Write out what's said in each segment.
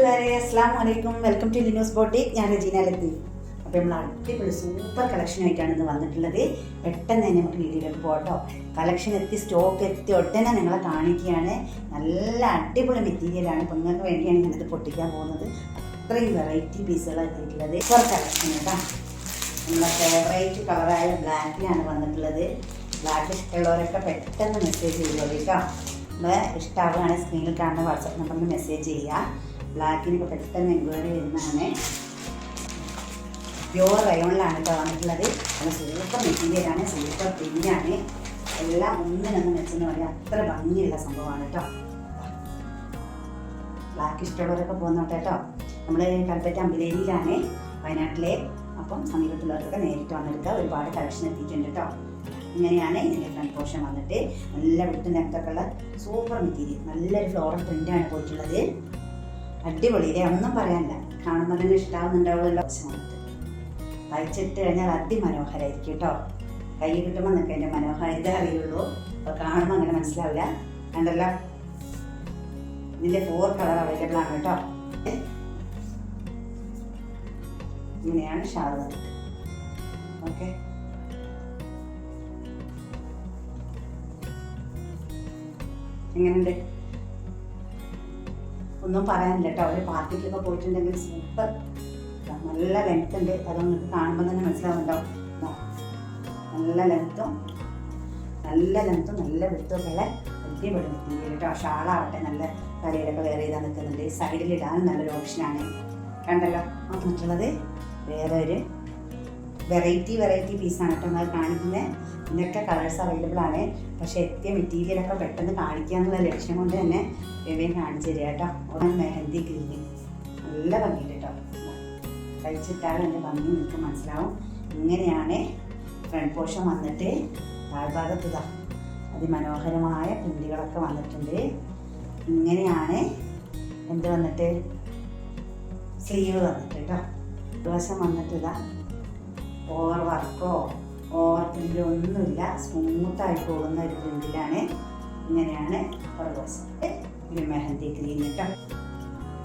കൂട്ടുകാരെ, അസ്സലാമു അലൈക്കും. Welcome to Linus boutique. ഞാൻ റജീന ലത്തീഫ്. അപ്പോൾ നമ്മൾ അടിപൊളി സൂപ്പർ കളക്ഷനായിട്ടാണ് ഇന്ന് വന്നിട്ടുള്ളത്. പെട്ടെന്ന് തന്നെ നമുക്ക് വീഡിയോയിലേക്ക് പോകട്ടോ. കളക്ഷൻ എത്തി, സ്റ്റോക്ക് എത്തി ഉടനെ നിങ്ങളെ കാണിക്കുകയാണ്. നല്ല അടിപൊളി മെറ്റീരിയലാണ്. നിങ്ങൾക്ക് വേണ്ടിയാണ് ഞാനിത് പൊട്ടിക്കാൻ പോകുന്നത്. അത്രയും വെറൈറ്റി പീസുകളാണ് എത്തിയിട്ടുള്ളത്. സൂപ്പർ കളക്ഷൻ കേട്ടോ. നമ്മുടെ ഫേവറേറ്റ് കളറായ ബ്ലാക്കിലാണ് വന്നിട്ടുള്ളത്. ബ്ലാക്ക് ഇഷ്ടമുള്ളവരൊക്കെ പെട്ടെന്ന് മെസ്സേജ് ചെയ്യുമോ കേട്ടോ. നമ്മളെ ഇഷ്ടമാവുകയാണെങ്കിൽ സ്ക്രീനിൽ കാണുന്ന വാട്സാപ്പ് നമ്പറിൽ മെസ്സേജ് ചെയ്യുക. ബ്ലാക്കിനൊക്കെ പെട്ടെന്ന് എൻക്വയറി വരുന്നതാണ്. പ്യുവർ റയോണിലാണ് കേട്ടോ വന്നിട്ടുള്ളത്. നല്ല സൂപ്പർ മെറ്റീരിയലാണ്, സൂപ്പർ പ്രിൻ്റാണ്. എല്ലാം ഒന്നിനൊന്നും വെച്ചെന്ന് പറയാം, അത്ര ഭംഗിയുള്ള സംഭവമാണ് കേട്ടോ. ബ്ലാക്ക് ഇഷ്ടമുള്ളവരൊക്കെ പോകുന്നോട്ടെ കേട്ടോ. നമ്മൾ കൽപ്പറ്റ അമ്പലേരിയിലാണ്, വയനാട്ടിലെ. അപ്പം സമീപത്തുള്ളവർക്കൊക്കെ നേരിട്ട് വന്നെടുക്കുക. ഒരുപാട് കളക്ഷൻ എത്തിയിട്ടുണ്ട് കേട്ടോ. ഇങ്ങനെയാണ് ഇതിൻ്റെ ഫ്രണ്ട് പോർഷൻ വന്നിട്ട്. നല്ല വിട്ടും ലെങ്ത്തൊക്കെ ഉള്ള സൂപ്പർ മെറ്റീരിയൽ, നല്ലൊരു ഫ്ലോറൽ പ്രിൻ്റാണ് പോയിട്ടുള്ളത്. അടിപൊളിയില്ലേ, ഒന്നും പറയാനില്ല. കാണുമ്പോൾ തന്നെ ഇഷ്ടമാവുന്നുണ്ടാവുമല്ലോ. വന്നിട്ട് തയ്ച്ചിട്ട് കഴിഞ്ഞാൽ അതിമനോഹരമായിരിക്കും കേട്ടോ. കൈ കിട്ടുമ്പോൾ നിങ്ങൾക്ക് അതിൻ്റെ മനോഹാരിത അറിയുള്ളൂ. അപ്പോൾ കാണുമ്പോൾ അങ്ങനെ മനസ്സിലാവില്ല. കണ്ടല്ലോ, ഇതിൻ്റെ 4 കളർ അവൈലബിൾ ആണ് കേട്ടോ. ഇങ്ങനെയാണ് ഷാൾ വന്നിട്ട്. ഓക്കെ, എങ്ങനെയുണ്ട് ഒന്നും പറയാനില്ല കേട്ടോ. ഒരു പാർട്ടിക്കൊക്കെ പോയിട്ടുണ്ടെങ്കിൽ സൂപ്പർ, നല്ല ലെങ്ത് ഉണ്ട്. അത് നിങ്ങൾക്ക് കാണുമ്പോൾ തന്നെ മനസ്സിലാവുന്നുണ്ടാവും. നല്ല ലെങ്ത്തും നല്ല വിട്ടുമൊക്കെ ഉള്ള അടിപൊളി മെറ്റീരിയൽ കേട്ടോ. ഷാളാവട്ടെ നല്ല കലയിലൊക്കെ വേറെ ചെയ്താൽ നിൽക്കുന്നുണ്ട്. സൈഡിലിടാനും നല്ലൊരു ഓപ്ഷനാണ്. കണ്ടല്ലോ, മറ്റുള്ളത് വേറെ ഒരു വെറൈറ്റി പീസാണ് കേട്ടോ നമ്മൾ കാണിക്കുന്നത്. ഇതിനൊക്കെ കളേഴ്സ് അവൈലബിൾ ആണ്. പക്ഷേ എത്തിയ മെറ്റീരിയലൊക്കെ പെട്ടെന്ന് കാണിക്കുക എന്നുള്ള ലക്ഷ്യം കൊണ്ട് തന്നെ വേഗം കാണിച്ചു തരിക കേട്ടോ. ഒരു മെഹന്തി ഗ്രീൻ നല്ല ഭംഗിയുണ്ട് കേട്ടോ. കഴിച്ചിട്ടാലും എൻ്റെ ഭംഗി നിങ്ങൾക്ക് മനസ്സിലാവും. ഇങ്ങനെയാണ് ഫ്രണ്ട് പോർഷൻ വന്നിട്ട്. താഴ്ഭാഗത്ത് അതിമനോഹരമായ പ്രിന്റുകളൊക്കെ വന്നിട്ടുണ്ട്. ഇങ്ങനെയാണ് എന്ത് വന്നിട്ട് സ്ലീവ് വന്നിട്ട് കേട്ടോ. വശം വന്നിട്ട് ഓവർ വർക്കോ ഓവർ പ്രിൻ്റോ ഒന്നുമില്ല, സ്മൂത്തായി പോകുന്ന ഒരു പ്രിൻ്റിലാണ്. ഇങ്ങനെയാണ് പുറകുവശം. ഒരു മെഹന്തി ഗ്രീൻ കേട്ടോ.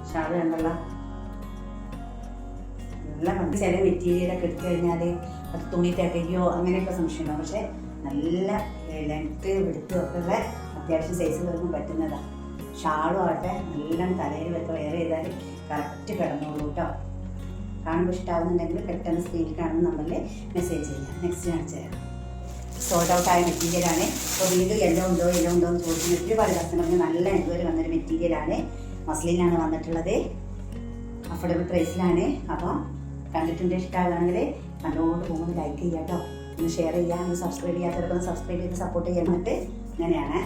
ഷാൾ കണ്ടല്ലോ, നല്ല ഭംഗി. ചില മെറ്റീരിയലൊക്കെ എടുത്തു കഴിഞ്ഞാൽ അത് തുണി തികയോ അങ്ങനെയൊക്കെ സംശയമുണ്ടാവും. പക്ഷേ നല്ല ലെങ്ത്ത് എടുത്ത് ഒക്കെ ഉള്ള അത്യാവശ്യം സൈസുകൾക്കും പറ്റുന്നതാണ്. ഷാളും ആവട്ടെ നല്ല തലയിലൊക്കെ വെയർ ചെയ്താൽ കറക്റ്റ് കിടന്നോളൂ കേട്ടോ. കാണുമ്പോൾ ഇഷ്ടമാവുന്നുണ്ടെങ്കിൽ പെട്ടെന്ന് സ്ക്രീനിൽ കാണുന്ന നമ്പറിൽ മെസ്സേജ് ചെയ്യാം. നെക്സ്റ്റ് കാണിച്ചു തരാം. സോൾഡ് ഔട്ട് ആയ മെറ്റീരിയലാണ്. അപ്പോൾ വീണ്ടും യെല്ലോ ഉണ്ടോ എന്ന് ചോദിക്കുന്ന ഒരുപാട് കസ്റ്റമറിന് നല്ല എൻക്വയറി വന്നൊരു മെറ്റീരിയലാണ്. മസ്ലിനാണ് വന്നിട്ടുള്ളത്. അഫോർഡബിൾ പ്രൈസിലാണ്. അപ്പം കണ്ടിട്ടുണ്ട്, ഇഷ്ടമാണെങ്കിൽ കണ്ടുകൊണ്ട് പോകുന്നത് ലൈക്ക് ചെയ്യുക കേട്ടോ. ഒന്ന് ഷെയർ ചെയ്യുക, ഒന്ന് സബ്സ്ക്രൈബ് ചെയ്യാത്തവർക്കൊന്ന് സബ്സ്ക്രൈബ് ചെയ്ത് സപ്പോർട്ട് ചെയ്യാൻ. എന്നിട്ട് ഇങ്ങനെയാണ്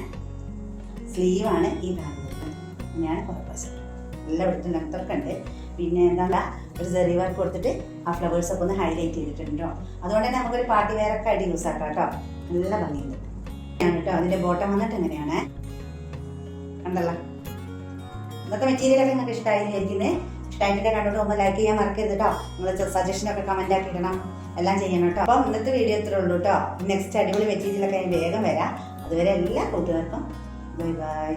സ്ലീവാണ് ഈ കാണുന്നത്. ഇങ്ങനെയാണ് പുറകുവശം. നല്ല വിടുത്തും ലെങ്ത്തൊക്കെ ഉണ്ട്. പിന്നെ എന്താ ഒരു സെറി വർക്ക് കൊടുത്തിട്ട് ആ ഫ്ലവേഴ്സൊക്കെ ഒന്ന് ഹൈലൈറ്റ് ചെയ്തിട്ടുണ്ടോ. അതുകൊണ്ട് തന്നെ നമുക്കൊരു പാർട്ടി വെയറൊക്കെ ആയിട്ട് യൂസ് ആക്കാം കേട്ടോ. നല്ല ഭംഗിയുണ്ട് കേട്ടോ. അതിൻ്റെ ബോട്ടം വന്നിട്ട് എങ്ങനെയാണ് കണ്ടല്ലോ. ഇതൊക്കെ മെറ്റീരിയലൊക്കെ നിങ്ങൾക്ക് ഇഷ്ടമായിരിക്കുന്നത്. ഇഷ്ടമായിട്ട് കണ്ടോണ്ട് പോകുമ്പോൾ ലൈക്ക് ചെയ്യാൻ മറക്കരുത് കേട്ടോ. നിങ്ങൾ സജഷനൊക്കെ കമൻ്റ് ആക്കി ഇടണം, എല്ലാം ചെയ്യണം കേട്ടോ. അപ്പം ഇന്നത്തെ വീഡിയോ ഇത്രേ ഉള്ളൂ കേട്ടോ. നെക്സ്റ്റ് അടിപൊളി മെറ്റീരിയലൊക്കെ വേഗം വരാം. അതുവരെ എല്ലാ കൂട്ടുകാർക്കും ബൈ ബൈ.